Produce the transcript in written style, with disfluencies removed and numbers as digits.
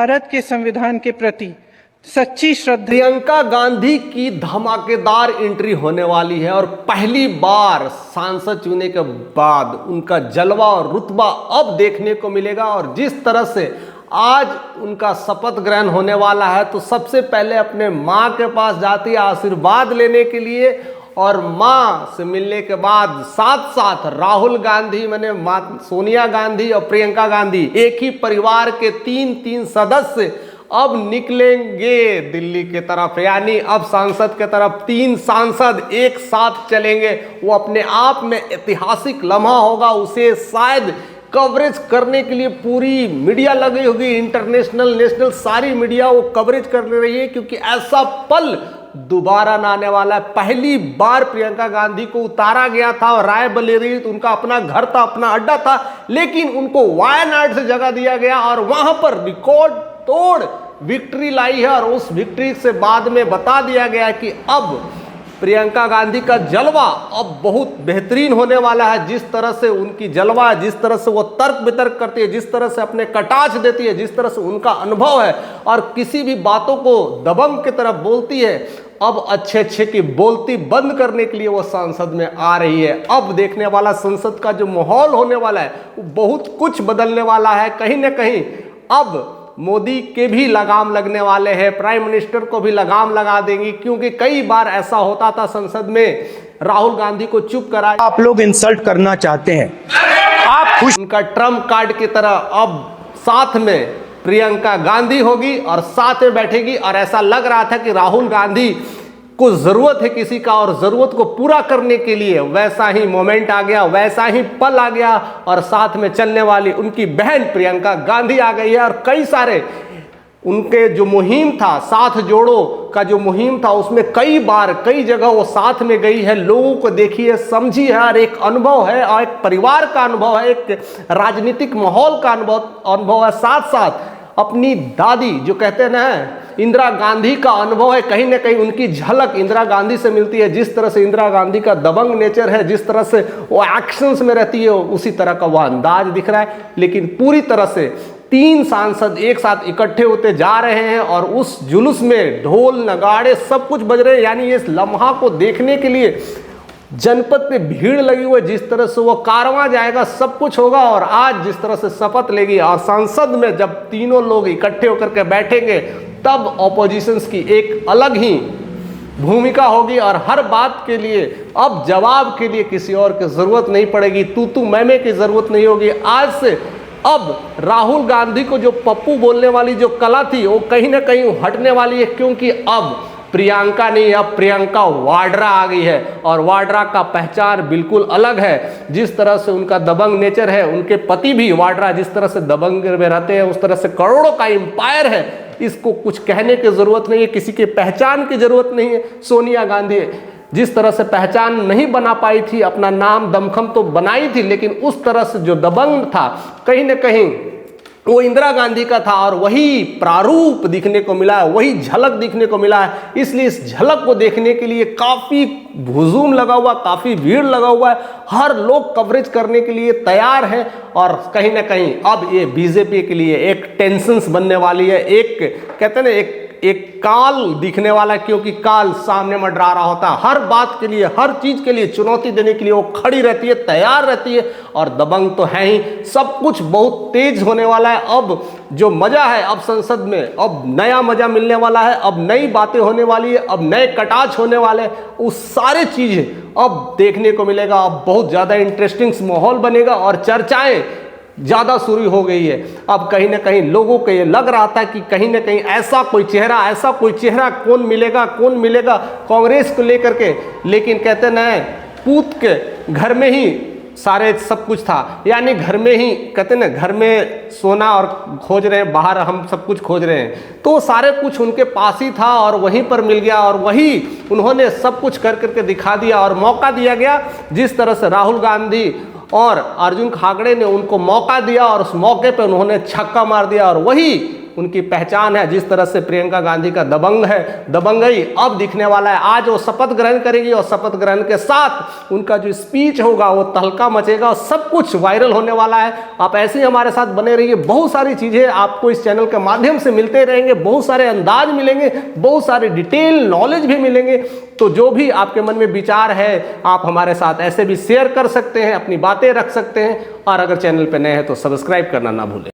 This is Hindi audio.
भारत के संविधान के प्रति सच्ची श्रद्धा। प्रियंका गांधी की धमाकेदार एंट्री होने वाली है और पहली बार सांसद चुनने के बाद उनका जलवा और रुतबा अब देखने को मिलेगा। और जिस तरह से आज उनका शपथ ग्रहण होने वाला है, तो सबसे पहले अपने माँ के पास जाती है आशीर्वाद लेने के लिए, और माँ से मिलने के बाद साथ साथ राहुल गांधी माने सोनिया गांधी और प्रियंका गांधी एक ही परिवार के तीन सदस्य अब निकलेंगे दिल्ली के तरफ, यानी अब सांसद के तरफ 3 सांसद एक साथ चलेंगे। वो अपने आप में ऐतिहासिक लम्हा होगा, उसे शायद कवरेज करने के लिए पूरी मीडिया लगी होगी, इंटरनेशनल नेशनल सारी मीडिया वो कवरेज कर रही है, क्योंकि ऐसा पल दोबारा ना आने वाला है। पहली बार प्रियंका गांधी को उतारा गया था और रायबरेली उनका अपना घर था, अपना अड्डा था, लेकिन उनको वायनाड से जगह दिया गया और वहां पर रिकॉर्ड तोड़ विक्ट्री लाई है। और उस विक्ट्री से बाद में बता दिया गया कि अब प्रियंका गांधी का जलवा अब बहुत बेहतरीन होने वाला है। जिस तरह से उनकी जलवा, जिस तरह से वो तर्क वितर्क करती है, जिस तरह से अपने कटाक्ष देती है, जिस तरह से उनका अनुभव है और किसी भी बातों को दबंग की तरफ बोलती है, अब अच्छे की बोलती बंद करने के लिए वो संसद में आ रही है। अब देखने वाला संसद का जो माहौल होने वाला है वो बहुत कुछ बदलने वाला है। कहीं ना कहीं अब मोदी के भी लगाम लगने वाले हैं, प्राइम मिनिस्टर को भी लगाम लगा देंगी, क्योंकि कई बार ऐसा होता था संसद में राहुल गांधी को चुप करा। आप लोग इंसल्ट करना चाहते हैं, आप खुश। उनका ट्रम्प कार्ड की तरह अब साथ में प्रियंका गांधी होगी और साथ में बैठेगी। और ऐसा लग रहा था कि राहुल गांधी को जरूरत है किसी का, और जरूरत को पूरा करने के लिए वैसा ही मोमेंट आ गया, वैसा ही पल आ गया, और साथ में चलने वाली उनकी बहन प्रियंका गांधी आ गई है। और कई सारे उनके जो मुहिम था, साथ जोड़ो का जो मुहिम था, उसमें कई बार कई जगह वो साथ में गई है, लोगों को देखी है, समझी है, और एक अनुभव है, और एक परिवार का अनुभव है, एक राजनीतिक माहौल का अनुभव है। साथ साथ अपनी दादी जो कहते हैं ना इंदिरा गांधी का अनुभव है, कहीं ना कहीं उनकी झलक इंदिरा गांधी से मिलती है। जिस तरह से इंदिरा गांधी का दबंग नेचर है, जिस तरह से वो एक्शंस में रहती है, उसी तरह का वो अंदाज दिख रहा है। लेकिन पूरी तरह से 3 सांसद एक साथ इकट्ठे होते जा रहे हैं और उस जुलूस में ढोल नगाड़े सब कुछ बज रहे हैं। यानी इस लम्हा को देखने के लिए जनपद पे भीड़ लगी हुई है। जिस तरह से वो कारवां जाएगा सब कुछ होगा। और आज जिस तरह से शपथ लेगी और संसद में जब तीनों लोग इकट्ठे होकर के बैठेंगे, तब ऑपोजिशंस की एक अलग ही भूमिका होगी। और हर बात के लिए अब जवाब के लिए किसी और की जरूरत नहीं पड़ेगी, तू मैं की जरूरत नहीं होगी। आज से अब राहुल गांधी को जो पप्पू बोलने वाली जो कला थी, वो कहीं ना कहीं हटने वाली है, क्योंकि अब प्रियंका नहीं, अब प्रियंका वाड्रा आ गई है। और वाड्रा का पहचान बिल्कुल अलग है। जिस तरह से उनका दबंग नेचर है, उनके पति भी वाड्रा जिस तरह से दबंग में रहते हैं, उस तरह से करोड़ों का एम्पायर है। इसको कुछ कहने की जरूरत नहीं है, किसी की पहचान की जरूरत नहीं है। सोनिया गांधी जिस तरह से पहचान नहीं बना पाई थी, अपना नाम दमखम तो बनाई थी, लेकिन उस तरह से जो दबंग था कहीं ना कहीं वो इंदिरा गांधी का था। और वही प्रारूप दिखने को मिला है, वही झलक दिखने को मिला है। इसलिए इस झलक को देखने के लिए काफी हुजूम लगा हुआ, काफी भीड़ लगा हुआ है। हर लोग कवरेज करने के लिए तैयार है। और कहीं ना कहीं अब ये बीजेपी के लिए एक टेंशंस बनने वाली है, एक कहते हैं ना एक काल दिखने वाला, क्योंकि काल सामने मंडरा रहा होता है। हर बात के लिए, हर चीज के लिए चुनौती देने के लिए वो खड़ी रहती है, तैयार रहती है। और दबंग तो है ही, सब कुछ बहुत तेज होने वाला है। अब जो मजा है, अब संसद में अब नया मजा मिलने वाला है, अब नई बातें होने वाली है, अब नए कटाक्ष होने वाले हैं। उस सारे चीजें अब देखने को मिलेगा। अब बहुत ज्यादा इंटरेस्टिंग माहौल बनेगा और चर्चाएं ज़्यादा शुरू हो गई है। अब कहीं ना कहीं लोगों को ये लग रहा था कि कहीं ना कहीं ऐसा कोई चेहरा कौन मिलेगा कांग्रेस को लेकर के। लेकिन कहते ना पूत के घर में ही सारे सब कुछ था, यानी घर में ही कहते ना घर में सोना और खोज रहे हैं, बाहर हम सब कुछ खोज रहे हैं। तो सारे कुछ उनके पास ही था और वहीं पर मिल गया, और वही उन्होंने सब कुछ कर करके दिखा दिया और मौका दिया गया। जिस तरह से राहुल गांधी और अर्जुन खागड़े ने उनको मौका दिया और उस मौके पे उन्होंने छक्का मार दिया, और वही उनकी पहचान है। जिस तरह से प्रियंका गांधी का दबंग है, दबंगई अब दिखने वाला है। आज वो शपथ ग्रहण करेगी और शपथ ग्रहण के साथ उनका जो स्पीच होगा वो तहलका मचेगा और सब कुछ वायरल होने वाला है। आप ऐसे ही हमारे साथ बने रहिए, बहुत सारी चीजें आपको इस चैनल के माध्यम से मिलते रहेंगे, बहुत सारे अंदाज मिलेंगे, बहुत सारे डिटेल नॉलेज भी मिलेंगे। तो जो भी आपके मन में विचार है आप हमारे साथ ऐसे भी शेयर कर सकते हैं, अपनी बातें रख सकते हैं। और अगर चैनल पर नए हैं तो सब्सक्राइब करना ना भूलें।